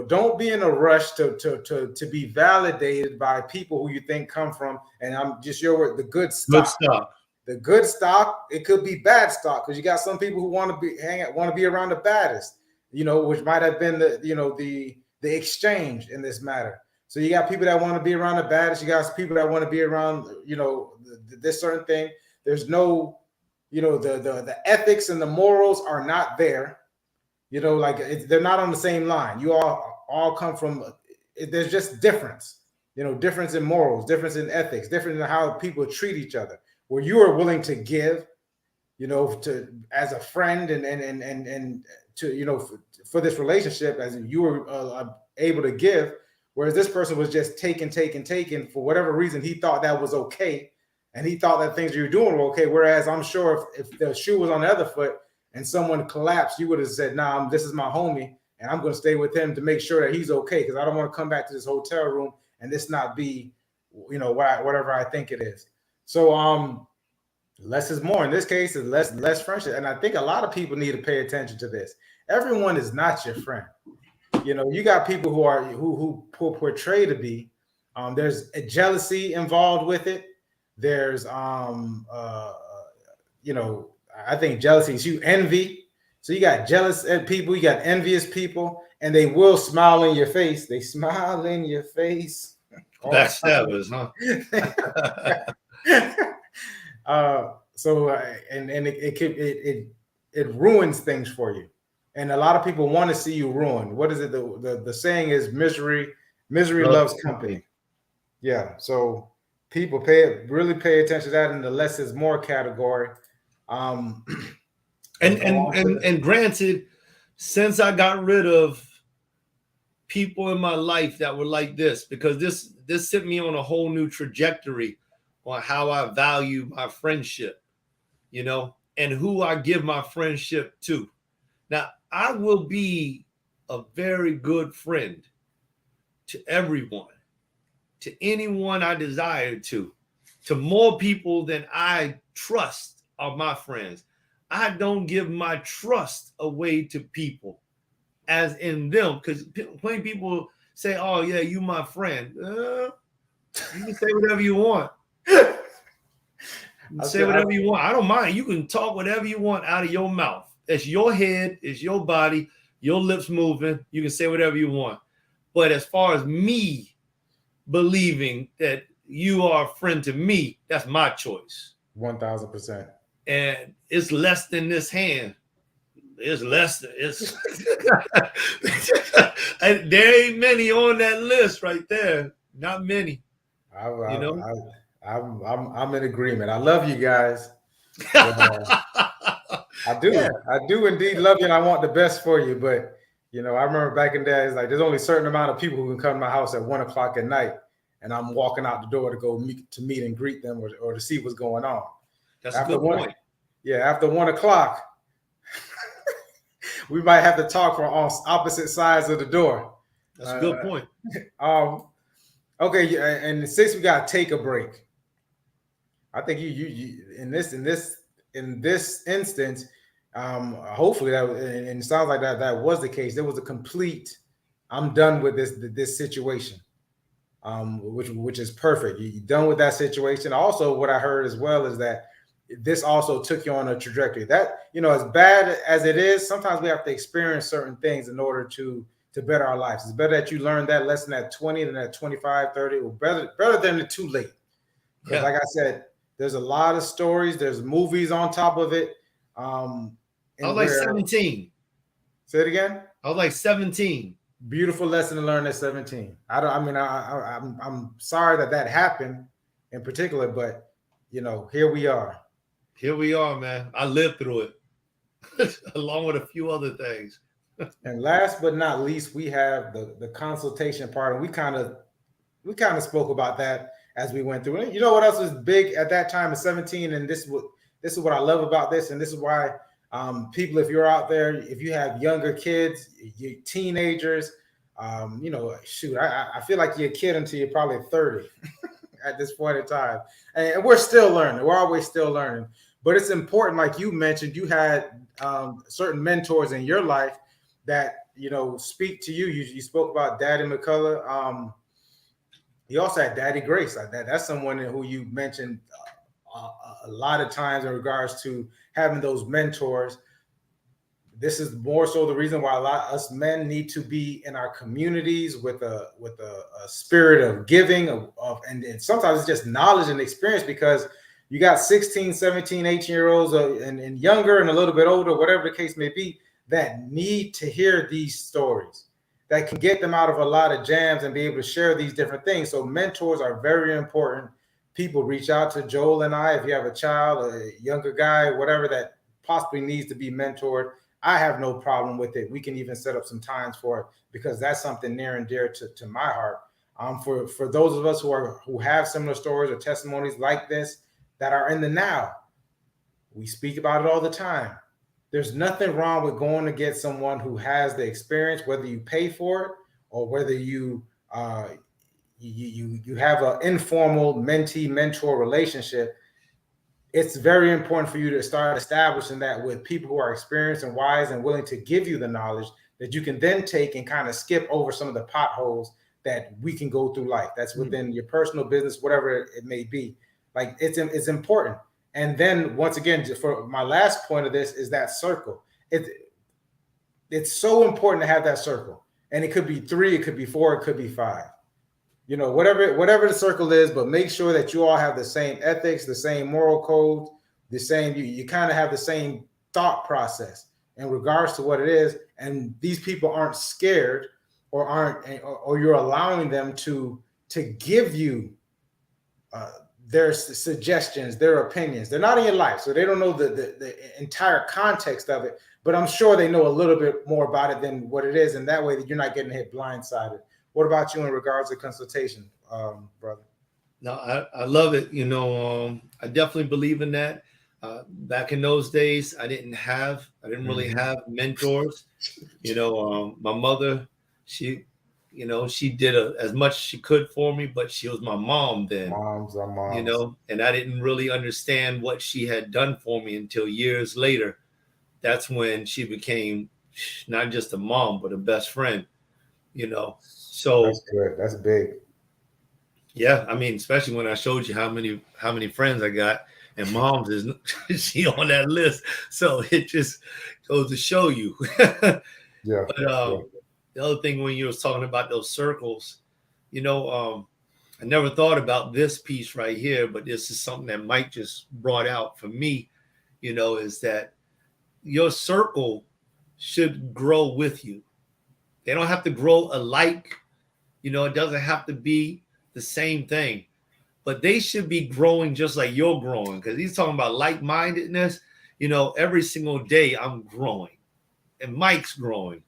Don't be in a rush to be validated by people who you think come from, and I'm just your word, the good stock. The good stock, it could be bad stock, because you got some people who want to be around the baddest, which might have been the exchange in this matter. So you got people that want to be around the baddest, you got people that want to be around, this certain thing. There's no, the ethics and the morals are not there. They're not on the same line. You all come from, there's just difference, difference in morals, difference in ethics, difference in how people treat each other, where you are willing to give, to as a friend and to, for this relationship, as you were able to give, whereas this person was just taking for whatever reason. He thought that was okay. And he thought that things you were doing were okay. Whereas I'm sure if the shoe was on the other foot, and someone collapsed, you would have said, nah, this is my homie, and I'm going to stay with him to make sure that he's okay, because I don't want to come back to this hotel room and this not be, whatever I think it is. So less is more. In this case, is less friendship. And I think a lot of people need to pay attention to this. Everyone is not your friend. You got people who portray to be. There's a jealousy involved with it. There's I think jealousy is envy. So you got jealous people, you got envious people, and they will smile in your face. They smile in your face. Backstabbers, huh? It ruins things for you, and a lot of people want to see you ruined. What is it? The saying is misery loves company. Yeah. So people really pay attention to that in the less is more category. And granted, since I got rid of people in my life that were like this, because this sent me on a whole new trajectory on how I value my friendship, and who I give my friendship to. Now, I will be a very good friend to everyone, to anyone I desire to. to more people than I trust are my friends. I don't give my trust away to people as in them, because when people say, oh yeah, you my friend, you can say whatever you want. Say whatever you want. I don't mind. You can talk whatever you want out of your mouth. It's your head, it's your body, your lips moving. You can say whatever you want. But as far as me believing that you are a friend to me, that's my choice. 1000%. And it's less than this hand. It's less than it's. There ain't many on that list right there. Not many. I'm in agreement. I love you guys. I do. Yeah. I do indeed love you, and I want the best for you. But I remember back in the day, it's like there's only a certain amount of people who can come to my house at 1 o'clock at night, and I'm walking out the door to go meet and greet them or to see what's going on. That's a good point. Yeah, after 1 o'clock, we might have to talk from opposite sides of the door. That's a good point. Okay, and since we got to take a break, I think you in this instance, hopefully that, and it sounds like that was the case. There was a complete, I'm done with this situation, which is perfect. You're done with that situation. Also, what I heard as well is that this also took you on a trajectory that, as bad as it is, sometimes we have to experience certain things in order to better our lives. It's better that you learn that lesson at 20 than at 25, 30, or better than too late. Because like I said, there's a lot of stories. There's movies on top of it. I was like 17. Say it again. I was like 17. Beautiful lesson to learn at 17. I'm sorry that happened in particular, but here we are. Here we are, man. I lived through it, along with a few other things. And last but not least, we have the consultation part, and we kind of spoke about that as we went through it. You know what else was big at that time at 17, and this is what I love about this, and this is why people, if you're out there, if you have younger kids, you teenagers, I feel like you're a kid until you're probably 30 at this point in time, and we're still learning. We're always still learning, but it's important. Like you mentioned, you had certain mentors in your life that speak to you. You spoke about Daddy McCullough. You also had Daddy Grace. That's someone who you mentioned a lot of times in regards to having those mentors. This is more so the reason why a lot of us men need to be in our communities with a spirit of giving and sometimes it's just knowledge and experience, because you got 16, 17, 18-year-olds and younger and a little bit older, whatever the case may be, that need to hear these stories that can get them out of a lot of jams and be able to share these different things. So mentors are very important. People, reach out to Joel and I if you have a child, a younger guy, whatever that possibly needs to be mentored. I have no problem with it. We can even set up some times for it, because that's something near and dear to my heart. For those of us who have similar stories or testimonies like this that are in the now, we speak about it all the time. There's nothing wrong with going to get someone who has the experience, whether you pay for it or whether you have an informal mentee-mentor relationship. It's very important for you to start establishing that with people who are experienced and wise and willing to give you the knowledge that you can then take and kind of skip over some of the potholes that we can go through life. That's within your personal business, whatever it may be. Like it's important. And then once again, for my last point of this is that circle. It's so important to have that circle. And it could be 3, it could be 4, it could be 5. Whatever the circle is, but make sure that you all have the same ethics, the same moral code, the same, you kind of have the same thought process in regards to what it is. And these people aren't scared or you're allowing them to give you their suggestions, their opinions. They're not in your life, so they don't know the entire context of it, but I'm sure they know a little bit more about it than what it is. And that way that you're not getting hit blindsided. What about you in regards to consultation, brother? No, I love it. I definitely believe in that. Back in those days, I didn't really have mentors. My mother, she You know, she did as much as she could for me, but she was my mom then. Moms are moms. You know, and I didn't really understand what she had done for me until years later. That's when she became not just a mom, but a best friend, you know. So that's good. That's big. Yeah, I mean, especially when I showed you how many friends I got, and mom's is she on that list. So it just goes to show you. Yeah. But the other thing when you was talking about those circles, you know, I never thought about this piece right here, but this is something that Mike just brought out for me, you know, is that your circle should grow with you. They don't have to grow alike. You know, it doesn't have to be the same thing, but they should be growing just like you're growing. Because he's talking about like-mindedness. You know, every single day I'm growing and Mike's growing.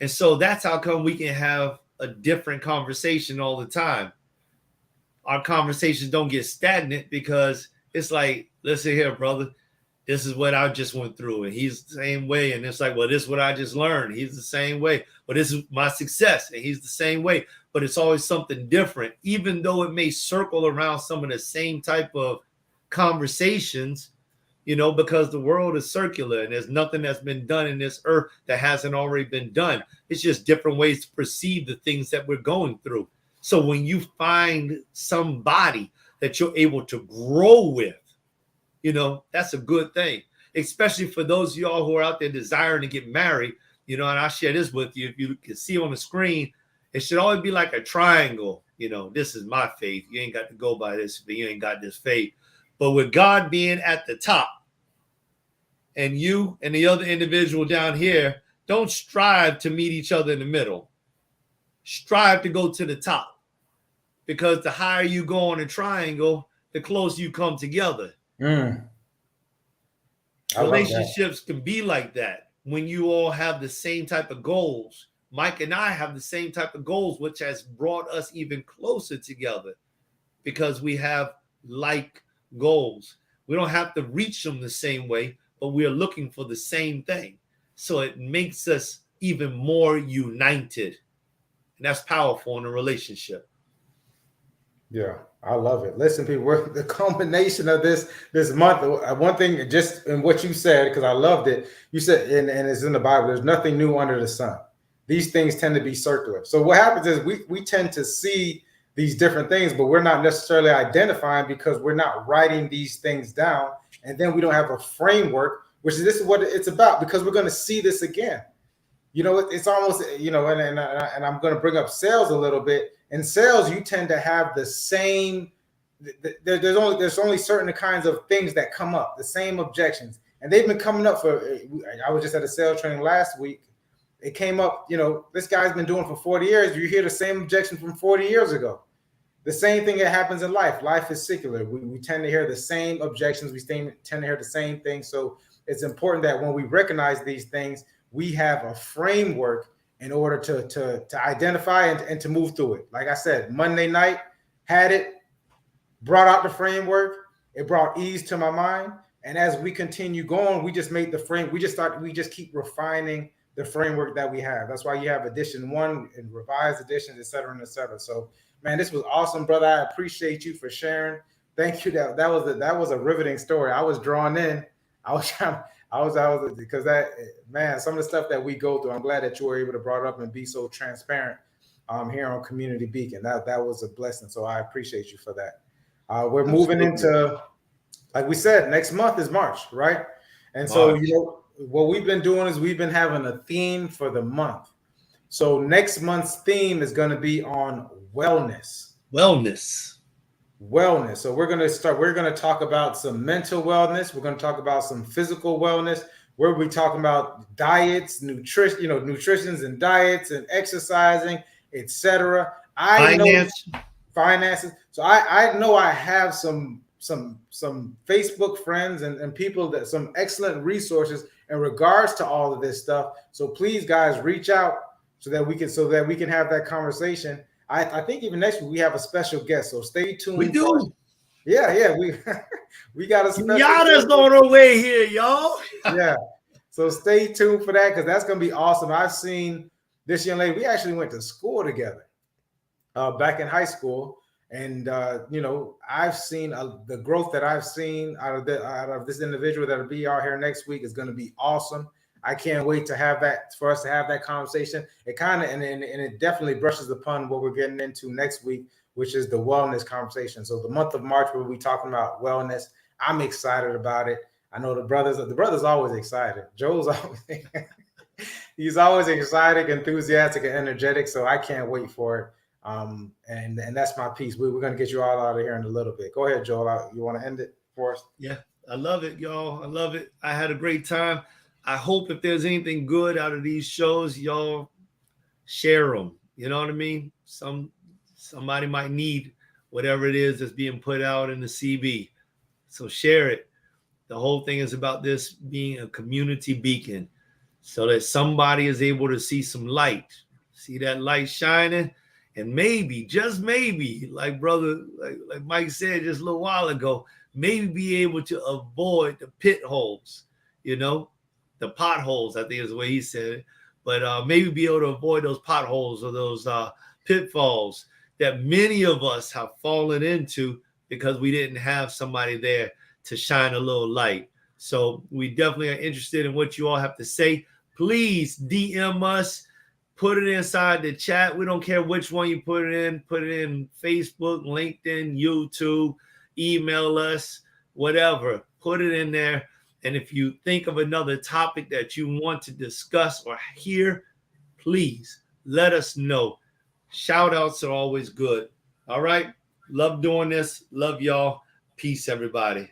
And so that's how come we can have a different conversation all the time. Our conversations don't get stagnant because it's like, listen here, brother, this is what I just went through. And he's the same way. And it's like, well, this is what I just learned. He's the same way. But this is my success. And he's the same way. But it's always something different, even though it may circle around some of the same type of conversations, you know, because the world is circular and there's nothing that's been done in this earth that hasn't already been done. It's just different ways to perceive the things that we're going through. So when you find somebody that you're able to grow with, you know, that's a good thing, especially for those of y'all who are out there desiring to get married, you know, and I'll share this with you. If you can see on the screen, it should always be like a triangle. You know, this is my faith. You ain't got to go by this, but you ain't got this faith. But with God being at the top and you and the other individual down here, don't strive to meet each other in the middle. Strive to go to the top, because the higher you go on a triangle, the closer you come together. Relationships can be like that when you all have the same type of goals. Mike and I have the same type of goals, which has brought us even closer together because we have like goals. We don't have to reach them the same way, but we are looking for the same thing. So it makes us even more united. And that's powerful in a relationship. Yeah, I love it. Listen, people, we're the combination of this month. One thing, just in what you said, because I loved it. You said, and it's in the Bible, there's nothing new under the sun. These things tend to be circular. So what happens is we tend to see these different things, but we're not necessarily identifying because we're not writing these things down. And then we don't have a framework, this is what it's about, because we're going to see this again. You know, it's almost, you know, and I'm going to bring up sales a little bit. In sales, you tend to have the same, there's only certain kinds of things that come up, the same objections. And they've been coming up I was just at a sales training last week. It came up, you know, this guy's been doing it for 40 years. You hear the same objection from 40 years ago. The same thing that happens in life. Life is secular. We tend to hear the same objections. We tend to hear the same things. So it's important that when we recognize these things, we have a framework in order to identify and to move through it. Like I said, Monday night had it, brought out the framework. It brought ease to my mind. And as we continue going, we just made the frame. We just keep refining the framework that we have. That's why you have edition 1 and revised editions, et cetera, and et cetera. So, man, this was awesome, brother. I appreciate you for sharing. Thank you. That was a riveting story. I was drawn in. Because that, man, some of the stuff that we go through, I'm glad that you were able to brought it up and be so transparent here on Community Beacon. That was a blessing. So I appreciate you for that. We're moving into, like we said, next month is March, right? And so, you know, what we've been doing is we've been having a theme for the month. So next month's theme is going to be on wellness. So we're going to talk about some mental wellness. We're going to talk about some physical wellness. We'll be talking about diets, nutritions and diets and exercising, etc. Finances. So I know I have some Facebook friends and people that some excellent resources in regards to all of this stuff. So please, guys, reach out so that we can have that conversation. I think even next week we have a special guest, so stay tuned. We do. Yeah, we got a special Yada's on our way here, y'all. Yeah, so stay tuned for that because that's gonna be awesome. I've seen this young lady. We actually went to school together. back in high school. And I've seen the growth that I've seen out of this individual that'll be out here next week is going to be awesome. I can't wait to have that, for us to have that conversation. It kind of and it definitely brushes upon what we're getting into next week, which is the wellness conversation. So the month of March, we'll be talking about wellness. I'm excited about it. I know the brothers always excited. Joe's always he's always excited, enthusiastic, and energetic. So I can't wait for it. And that's my piece. We're going to get you all out of here in a little bit. Go ahead, Joel. You want to end it for us? Yeah, I love it, y'all. I love it. I had a great time. I hope if there's anything good out of these shows, y'all share them. You know what I mean? Somebody might need whatever it is that's being put out in the CB. So share it. The whole thing is about this being a community beacon so that somebody is able to see some light, see that light shining, and maybe, just maybe, like Mike said just a little while ago, maybe be able to avoid the pit holes, the potholes, I think is the way he said it, but maybe be able to avoid those potholes or those pitfalls that many of us have fallen into because we didn't have somebody there to shine a little light. So we definitely are interested in what you all have to say. Please DM us, put it inside the chat. We don't care which one you put it in Facebook, LinkedIn, YouTube, email us, whatever, put it in there. And if you think of another topic that you want to discuss or hear, please let us know. Shout outs are always good. All right. Love doing this. Love y'all. Peace, everybody.